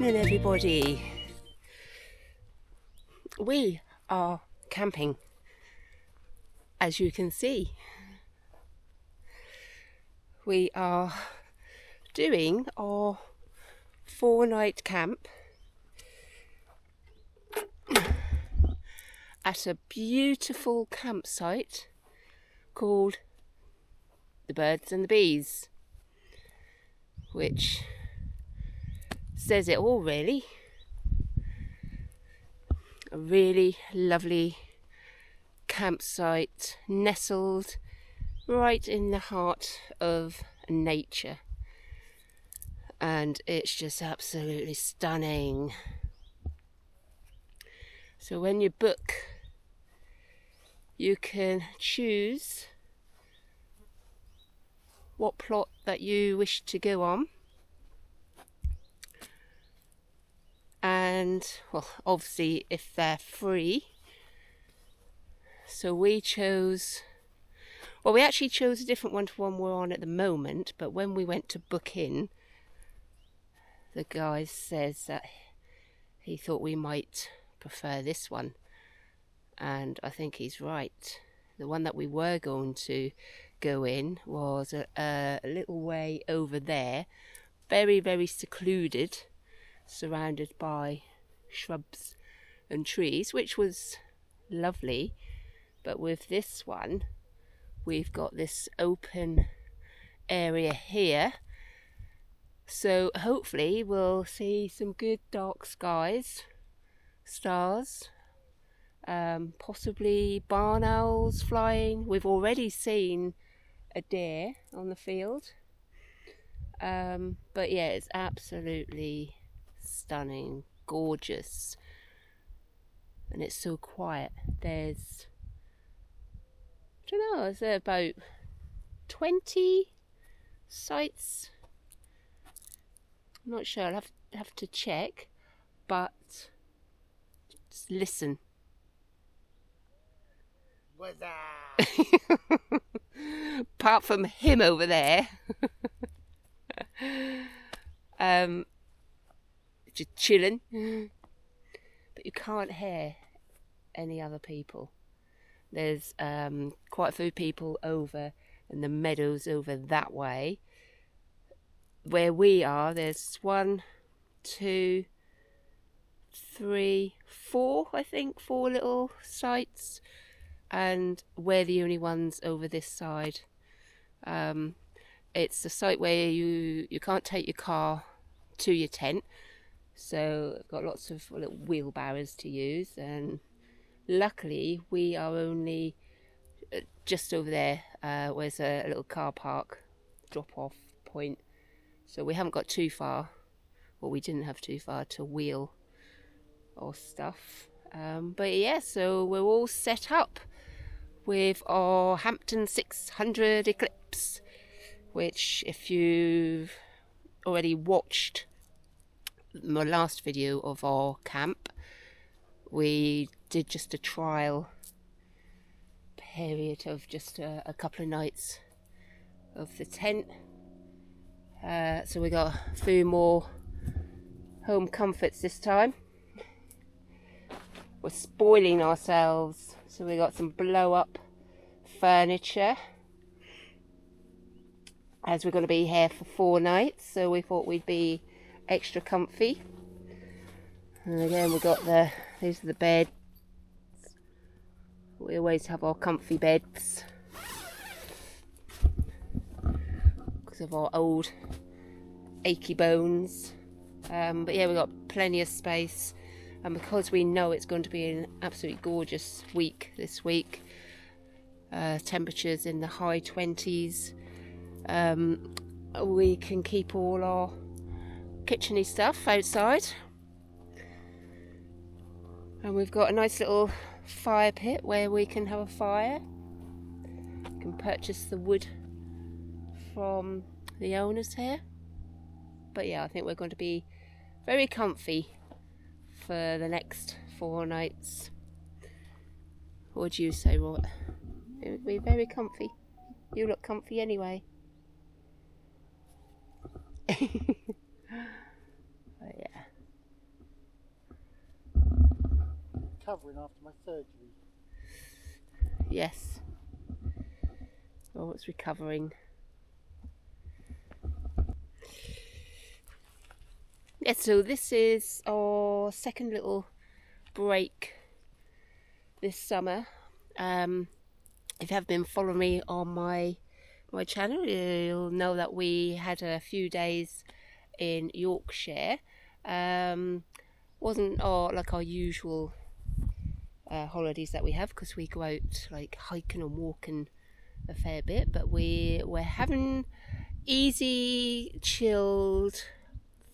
evening, everybody. We are camping, as you can see. We are doing our 4-night camp at a beautiful campsite called the Birds and the Bees, which says it all, really. A really lovely campsite nestled right in the heart of nature, and it's just absolutely stunning. So when you book, you can choose what plot that you wish to go on. And, well, obviously if they're free. So we actually chose a different one to one we're on at the moment, but when we went to book in, the guy says that he thought we might prefer this one. And I think he's right. The one that we were going to go in was a little way over there, very, very secluded, surrounded by shrubs and trees, which was lovely. But with this one, we've got this open area here, so hopefully we'll see some good dark skies, stars, possibly barn owls flying. We've already seen a deer on the field, but yeah, it's absolutely stunning, gorgeous, and it's so quiet. There's, I don't know, is there about 20 sites? I'm not sure, I'll have to check, but just listen. What's that? Apart from him over there. Just chilling. But you can't hear any other people. There's quite a few people over in the meadows over that way. Where we are, there's 1, 2, 3, 4, I think, 4 little sites, and we're the only ones over this side. It's a site where you can't take your car to your tent, so I've got lots of little wheelbarrows to use, and luckily we are only just over there, where's a little car park drop off point, so we haven't got too far, or we didn't have too far to wheel or stuff. But yeah, so we're all set up with our Hampton 600 Eclipse, which, if you've already watched my last video of our camp, we did just a trial period of just a couple of nights of the tent. So we got a few more home comforts this time. We're spoiling ourselves, so we got some blow up furniture, as we're going to be here for 4 nights, so we thought we'd be extra comfy. And again, we got these are the beds. We always have our comfy beds because of our old achy bones. But yeah, we've got plenty of space, and because we know it's going to be an absolutely gorgeous week this week, temperatures in the high 20s, we can keep all our kitcheny stuff outside. And we've got a nice little fire pit where we can have a fire. You can purchase the wood from the owners here. But yeah, I think we're going to be very comfy for the next 4 nights. What do you say, Robert? We're very comfy. You look comfy anyway. But yeah, recovering after my surgery. Yes. Robert's recovering. Yes, so this is our second little break this summer. If you have been following me on my channel, you'll know that we had a few days in Yorkshire. Wasn't like our usual holidays that we have, because we go out like hiking and walking a fair bit, but we're having easy, chilled,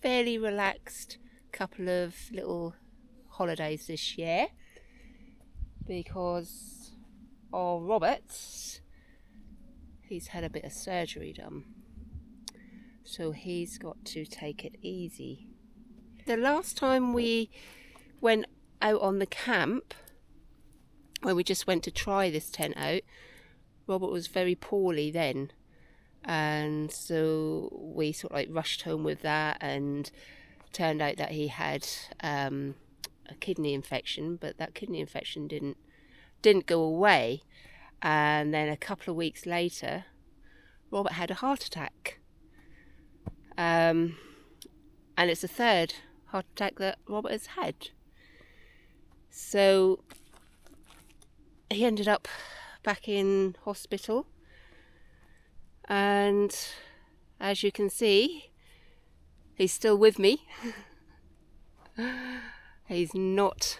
fairly relaxed couple of little holidays this year, because our Robert, he's had a bit of surgery done, so he's got to take it easy. The last time we went out on the camp, when we just went to try this tent out, Robert was very poorly then, and so we sort of like rushed home with that, and turned out that he had a kidney infection, but that kidney infection didn't go away, and then a couple of weeks later Robert had a heart attack, and it's the third heart attack that Robert has had. So he ended up back in hospital, and as you can see, he's still with me. He's not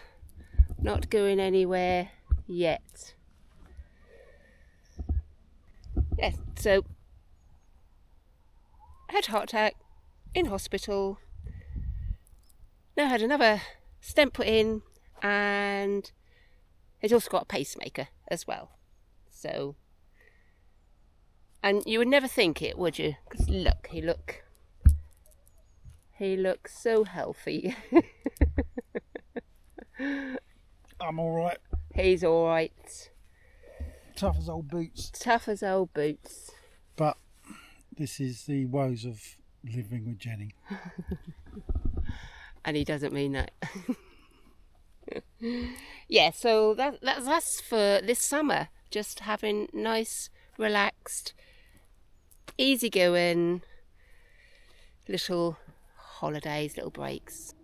going anywhere yet. Yes, so had a heart attack, in hospital, now had another stent put in, and he's also got a pacemaker as well. So, and you would never think it, would you? Because look, he looks so healthy. I'm alright. He's alright. Tough as old boots. Tough as old boots. But this is the woes of living with Jenny. And he doesn't mean that. Yeah, so that's us for this summer. Just having nice, relaxed, easygoing little holidays, little breaks.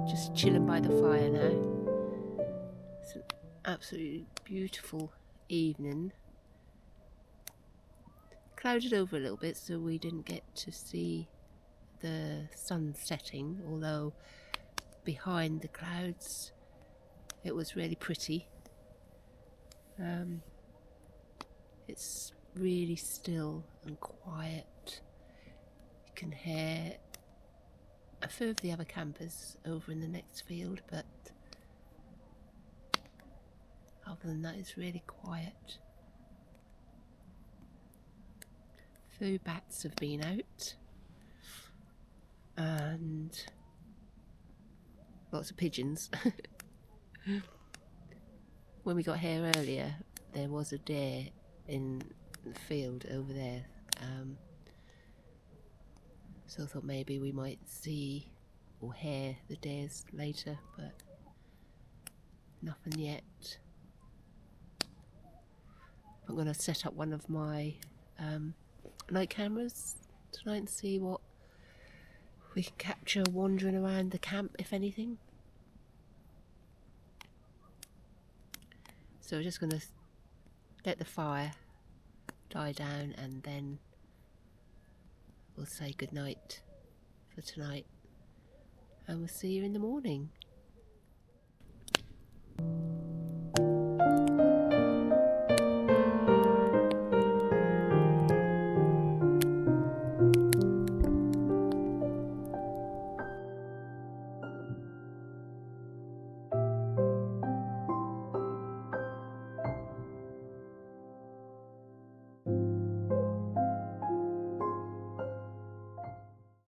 Just chilling by the fire now. It's an absolutely beautiful evening. Clouded over a little bit, so we didn't get to see the sun setting, although behind the clouds it was really pretty. It's really still and quiet. You can hear a few of the other campers over in the next field, but other than that it's really quiet. A few bats have been out, and lots of pigeons. When we got here earlier, there was a deer in the field over there, so I thought maybe we might see or hear the deers later, but Nothing yet. I'm going to set up one of my night cameras tonight and see what we can capture wandering around the camp, if anything. So we're just going to let the fire die down and then we'll say goodnight for tonight and we'll see you in the morning.